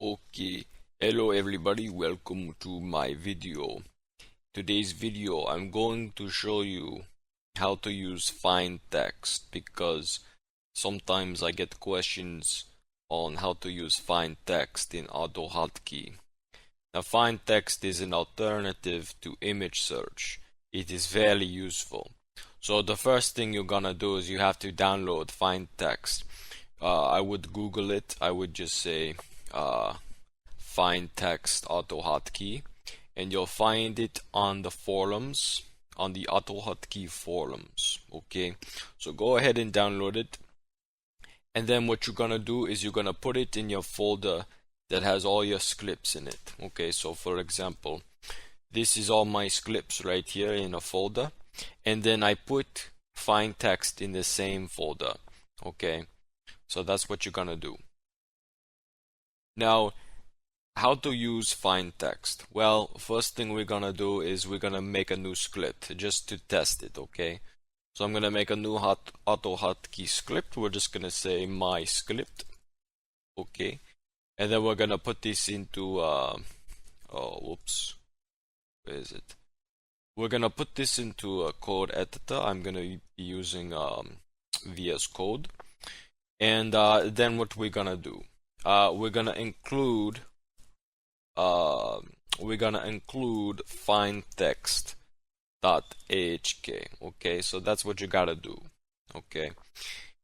Okay, hello everybody, welcome to my video. Today's video I'm going to show you how to use FindText because sometimes I get questions on how to use FindText in Autohotkey. Now FindText is an alternative to image search. It is very useful. So the first thing you're gonna do is you have to download FindText. I would Google it. I would just say FindText Autohotkey, and you'll find it on the forums, on the Autohotkey forums. Okay, so go ahead and download it, and then what you're gonna do is you're gonna put it in your folder that has all your scripts in it. Okay, so for example, this is all my scripts right here in a folder, and then I put FindText in the same folder. Okay, so that's what you're gonna do. Now, how to use FindText? Well, first thing we're gonna do is we're gonna make a new script just to test it, okay? So I'm gonna make a new Autohotkey script. We're just gonna say my script, okay? And then we're gonna put this into where is it? We're gonna put this into a code editor. I'm gonna be using VS Code, and then what we're gonna do? We're gonna include FindText.ahk. Okay, so that's what you gotta do. Okay,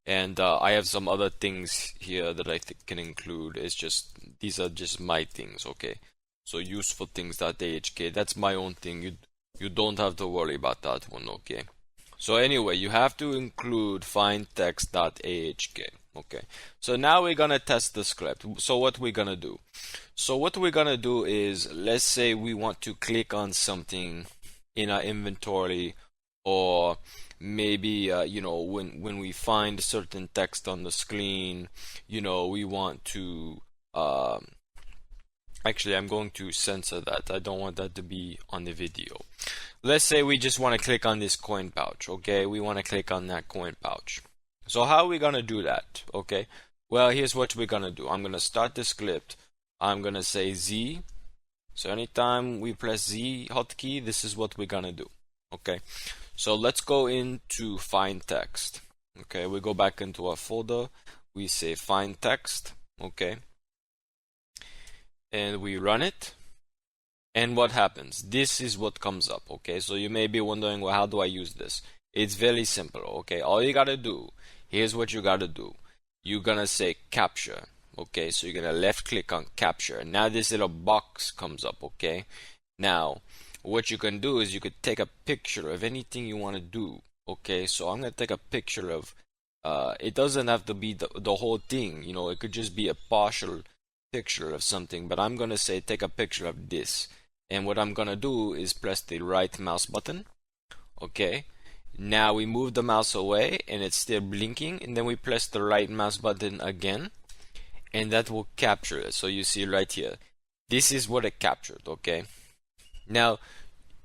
and I have some other things here that I think can include. It's just these are just my things. Okay, so useful things.ahk. That's my own thing. You don't have to worry about that one. Okay. So anyway, you have to include FindText.ahk. Okay, so now we're gonna test the script. So what we're gonna do? So what we're gonna do is, let's say we want to click on something in our inventory, or maybe when we find certain text on the screen, we want to actually, I'm going to censor that. I don't want that to be on the video. Let's say we just want to click on this coin pouch. Okay, we want to click on that coin pouch. So how are we gonna do that? Okay, well, here's what we're gonna do. I'm gonna start the script. I'm gonna say Z. So anytime we press Z hotkey, this is what we're gonna do. Okay, so let's go into FindText. Okay, we go back into our folder. We say FindText. Okay, and we run it. And what happens? This is what comes up. Okay, so you may be wondering, well, how do I use this? It's very simple. Okay, all you gotta do, here's what you gotta do. You're gonna say capture. Okay, so you're gonna left click on capture. Now this little box comes up. Okay, now what you can do is you could take a picture of anything you want to do. Okay, so I'm gonna take a picture of it doesn't have to be the whole thing, it could just be a partial picture of something, but I'm gonna say take a picture of this. And what I'm gonna do is press the right mouse button. Okay, now we move the mouse away and it's still blinking, and then we press the right mouse button again, and that will capture it. So you see right here, this is what it captured. Okay, now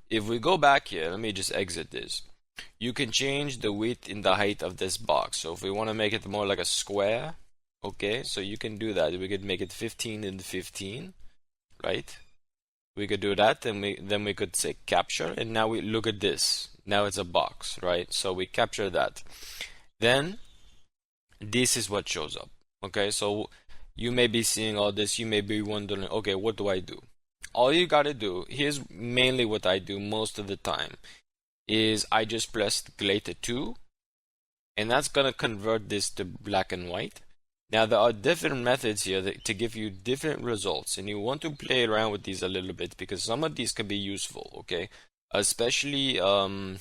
if we go back here, let me just exit this. You can change the width and the height of this box. So if we want to make it more like a square, okay, so you can do that. We could make it 15 and 15, right? We could do that, and then we could say capture, and now we look at this. Now it's a box, right? So we capture that. Then this is what shows up. Okay, so you may be seeing all this. You may be wondering, okay, what do I do? All you gotta do, here's mainly what I do most of the time, is I just press Glater 2, and that's gonna convert this to black and white. Now there are different methods here to give you different results, and you want to play around with these a little bit because some of these can be useful. Okay, especially I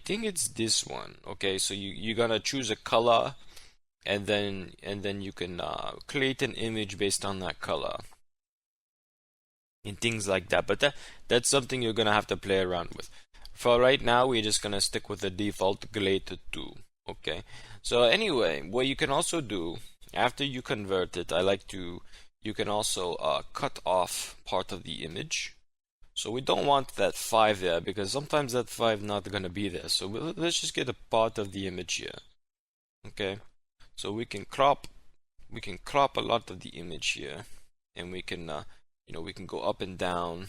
think it's this one. Okay, so you're gonna choose a color, and then you can create an image based on that color and things like that. But that's something you're gonna have to play around with. For right now, we're just gonna stick with the default Glater 2. Okay, so anyway, what you can also do after you convert it, you can also cut off part of the image. So we don't want that 5 there because sometimes that 5 not gonna be there. So let's just get a part of the image here. Okay, so we can crop we can crop a lot of the image here, and we can we can go up and down,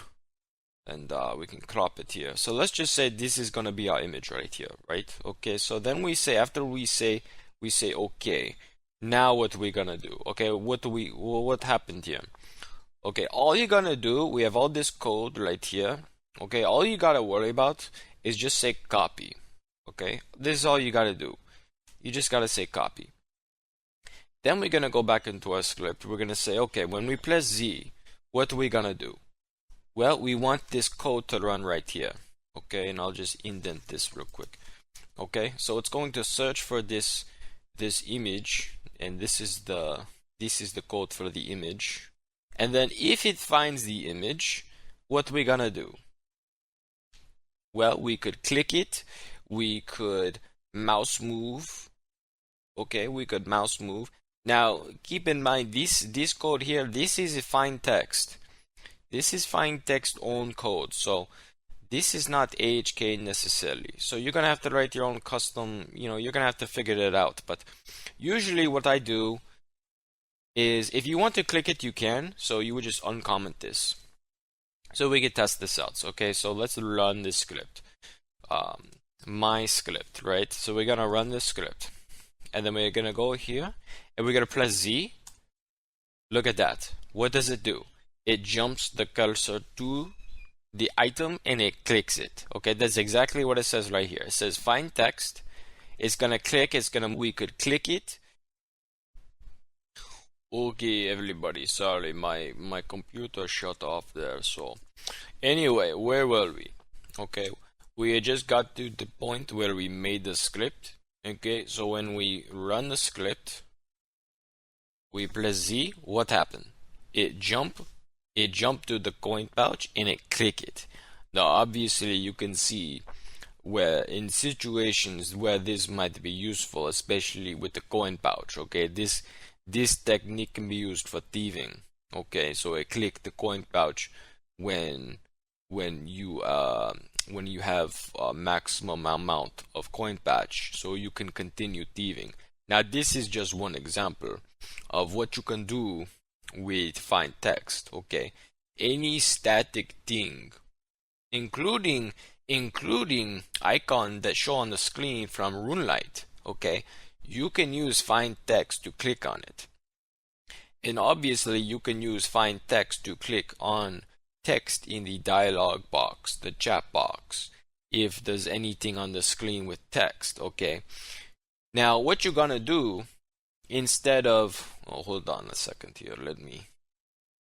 and we can crop it here. So let's just say this is gonna be our image right here, right? Okay, so then we say, after we say okay, now what we gonna do? Okay, what happened here? Okay, all you're gonna do, we have all this code right here. Okay, all you gotta worry about is just say copy. Okay, this is all you gotta do. You just gotta say copy. Then we're gonna go back into our script. We're gonna say, okay, when we press Z, what are we gonna do? Well, we want this code to run right here. Okay, and I'll just indent this real quick. Okay, so it's going to search for this image, and this is the code for the image. And then if it finds the image, what we gonna do? Well, we could click it, we could mouse move. Okay, we could mouse move. Now, keep in mind, this code here, this is a FindText. This is FindText own code, so this is not AHK necessarily. So you're gonna have to write your own custom, you're gonna have to figure it out. But usually what I do is, if you want to click it, you can. So you would just uncomment this. So we could test this out. Okay, so let's run this script. My script, right? So we're gonna run this script. And then we're gonna go here, and we're gonna press Z. Look at that. What does it do? It jumps the cursor to the item and it clicks it. Okay, that's exactly what it says right here. It says FindText. It's gonna click. We could click it. Okay, everybody. Sorry, my computer shut off there. So anyway, where were we? Okay, we just got to the point where we made the script. Okay, so when we run the script, we press Z, what happened? It jumped to the coin pouch and it clicked it. Now obviously you can see where in situations where this might be useful, especially with the coin pouch. Okay, this technique can be used for thieving. Okay, so it clicked the coin pouch when you have a maximum amount of coin patch, so you can continue thieving. Now this is just one example of what you can do with FindText. Okay, any static thing, including icon that show on the screen from RuneLite. Okay, you can use FindText to click on it, and obviously you can use FindText to click on text in the dialog box, the chat box, if there's anything on the screen with text. Okay, now what you're gonna do, instead of, hold on a second here,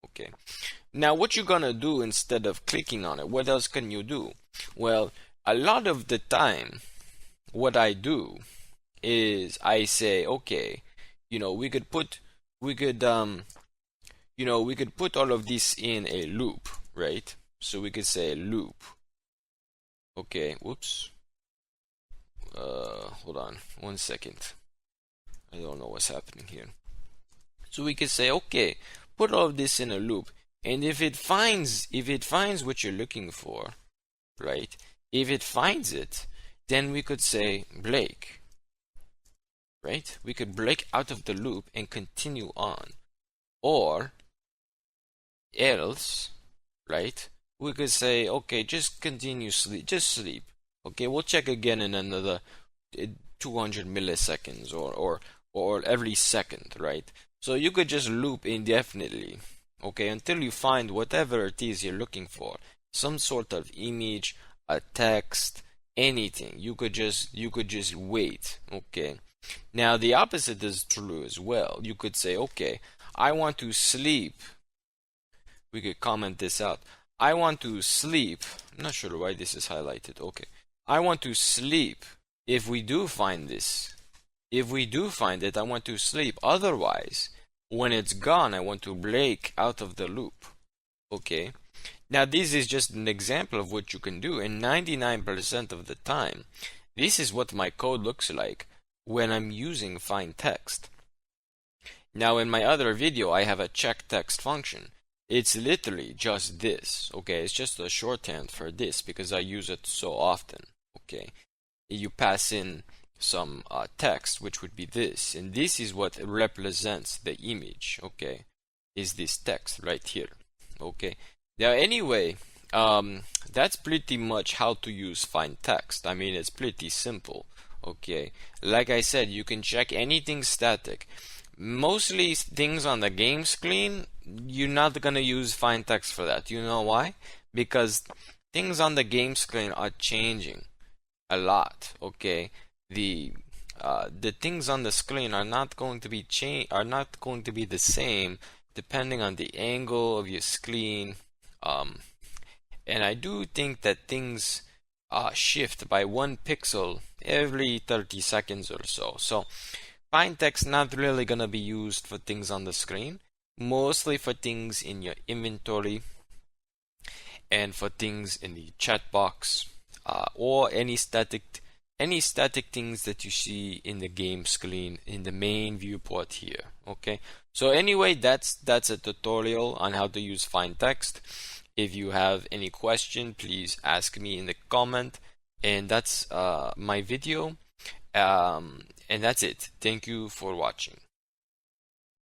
okay, now what you're gonna do, instead of clicking on it, what else can you do? Well, a lot of the time what I do is I say, okay, we could put all of this in a loop, right? So we could say loop. Okay, whoops. Hold on 1 second. I don't know what's happening here. So we could say, okay, put all of this in a loop, and if it finds what you're looking for, right? If it finds it, then we could say break, right? We could break out of the loop and continue on, or else, right? We could say, okay, just continue just sleep. Okay, we'll check again in another 200 milliseconds or every second, right? So you could just loop indefinitely, okay, until you find whatever it is you're looking for, some sort of image, a text, anything. You could just wait. Okay, now the opposite is true as well. You could say, okay, I want to sleep. We could comment this out. I want to sleep. I'm not sure why this is highlighted. Okay, I want to sleep. If we do find this, if we do find it, I want to sleep. Otherwise, when it's gone, I want to break out of the loop. Okay, now this is just an example of what you can do, and 99% of the time, this is what my code looks like when I'm using FindText. Now in my other video, I have a check text function. It's literally just this. Okay, it's just a shorthand for this because I use it so often. Okay, you pass in some text, which would be this, and this is what represents the image, okay, is this text right here, okay. Now anyway, that's pretty much how to use FindText. I mean, it's pretty simple, okay. Like I said, you can check anything static. Mostly things on the game screen, you're not gonna use FindText for that. You know why? Because things on the game screen are changing a lot, okay. The things on the screen are not going to be the same depending on the angle of your screen, and I do think that things shift by 1 pixel every 30 seconds or so. So FindText not really gonna be used for things on the screen, mostly for things in your inventory and for things in the chat box, or any static things that you see in the game screen in the main viewport here, okay. So anyway, that's a tutorial on how to use FindText. If you have any question, please ask me in the comment, and that's my video, and that's it. Thank you for watching.